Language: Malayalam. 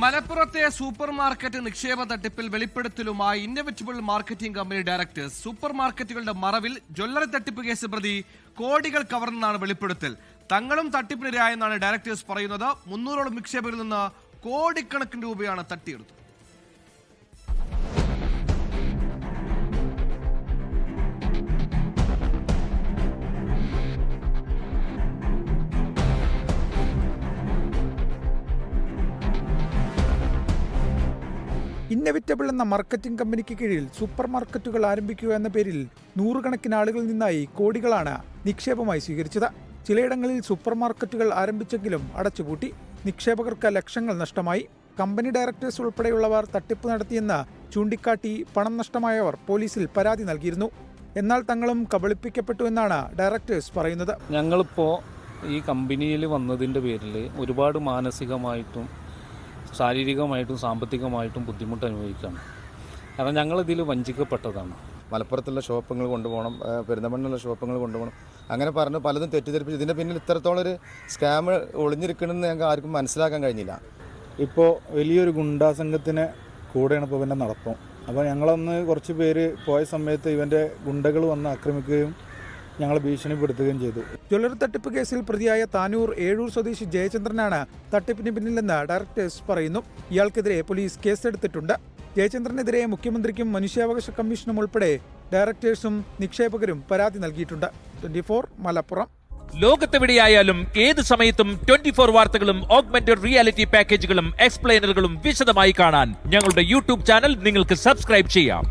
മലപ്പുറത്തെ സൂപ്പർ മാർക്കറ്റ് നിക്ഷേപ തട്ടിപ്പിൽ വെളിപ്പെടുത്തലുമായി ഇന്നോവേറ്റബിൾ മാർക്കറ്റിംഗ് കമ്പനി ഡയറക്ടേഴ്സ്. സൂപ്പർ മാർക്കറ്റുകളുടെ മറവിൽ ജ്വല്ലറി തട്ടിപ്പ് കേസ് പ്രതി കോടികൾ കവർന്നെന്നാണ് വെളിപ്പെടുത്തൽ. തങ്ങളും തട്ടിപ്പിനിരയായെന്നാണ് ഡയറക്ടേഴ്സ് പറയുന്നത്. 300ഓളം നിക്ഷേപകരിൽ നിന്ന് കോടിക്കണക്കിന് രൂപയാണ് തട്ടിയെടുത്തത്. ഇന്നോവേറ്റബിൾ എന്ന മാർക്കറ്റിംഗ് കമ്പനിക്ക് കീഴിൽ സൂപ്പർ മാർക്കറ്റുകൾ ആരംഭിക്കുക എന്ന പേരിൽ നൂറുകണക്കിന് ആളുകളിൽ നിന്നായി കോടികളാണ് നിക്ഷേപമായി സ്വീകരിച്ചത്. ചിലയിടങ്ങളിൽ സൂപ്പർ മാർക്കറ്റുകൾ ആരംഭിച്ചെങ്കിലും അടച്ചുപൂട്ടി. നിക്ഷേപകർക്ക് ലക്ഷങ്ങൾ നഷ്ടമായി. കമ്പനി ഡയറക്ടേഴ്സ് ഉൾപ്പെടെയുള്ളവർ തട്ടിപ്പ് നടത്തിയെന്ന് ചൂണ്ടിക്കാട്ടി പണം നഷ്ടമായവർ പോലീസിൽ പരാതി നൽകിയിരുന്നു. എന്നാൽ തങ്ങളും കബളിപ്പിക്കപ്പെട്ടു എന്നാണ് ഡയറക്ടേഴ്സ് പറയുന്നത്. ഞങ്ങളിപ്പോൾ ഈ കമ്പനിയിൽ വന്നതിൻ്റെ പേരിൽ ഒരുപാട് മാനസികമായിട്ടും ശാരീരികമായിട്ടും സാമ്പത്തികമായിട്ടും ബുദ്ധിമുട്ട് അനുഭവിക്കുകയാണ്. കാരണം ഞങ്ങളിതിൽ വഞ്ചിക്കപ്പെട്ടതാണ്. മലപ്പുറത്തുള്ള ഷോപ്പുകൾ കൊണ്ടുപോകണം, പെരുന്തമണ്ണുള്ള ഷോപ്പുകൾ കൊണ്ടുപോകണം, അങ്ങനെ പറഞ്ഞ് പലതും തെറ്റിദ്ധരിപ്പിച്ച് ഇതിൻ്റെ പിന്നിൽ ഇത്രത്തോളം ഒരു സ്കാം ഒളിഞ്ഞിരിക്കണമെന്ന് ഞങ്ങൾക്ക് ആർക്കും മനസ്സിലാക്കാൻ കഴിഞ്ഞില്ല. ഇപ്പോൾ വലിയൊരു ഗുണ്ടാ സംഘത്തിന് കൂടെയാണ് ഇപ്പോൾ ഇവൻ്റെ നടത്തം. അപ്പോൾ ഞങ്ങളന്ന് കുറച്ച് പേര് പോയ സമയത്ത് ഇവൻ്റെ ഗുണ്ടകൾ വന്ന് ആക്രമിക്കുകയും ഞങ്ങളെ ഭീഷണിപ്പെടുത്തുകയും ചെയ്തു. ജ്വല്ലറി തട്ടിപ്പ് കേസിൽ പ്രതിയായ താനൂർ ഏഴൂർ സ്വദേശി ജയചന്ദ്രനാണ് തട്ടിപ്പിന് പിന്നിലെന്ന് ഡയറക്ടേഴ്സ് പറയുന്നു. ഇയാൾക്കെതിരെ പോലീസ് കേസെടുത്തിട്ടുണ്ട്. ജയചന്ദ്രനെതിരെ മുഖ്യമന്ത്രിക്കും മനുഷ്യാവകാശ കമ്മീഷനും ഉൾപ്പെടെ ഡയറക്ടേഴ്സും നിക്ഷേപകരും പരാതി നൽകിയിട്ടുണ്ട്. 24 മലപ്പുറം. ലോകത്തെവിടെയായാലും ഏത് സമയത്തും 24 വാർത്തകളും ഓഗ്മെന്റഡ് റിയാലിറ്റി പാക്കേജുകളും എക്സ്പ്ലെയിനറുകളും വിശദമായി കാണാൻ ഞങ്ങളുടെ യൂട്യൂബ് ചാനൽ നിങ്ങൾക്ക് സബ്സ്ക്രൈബ് ചെയ്യാം.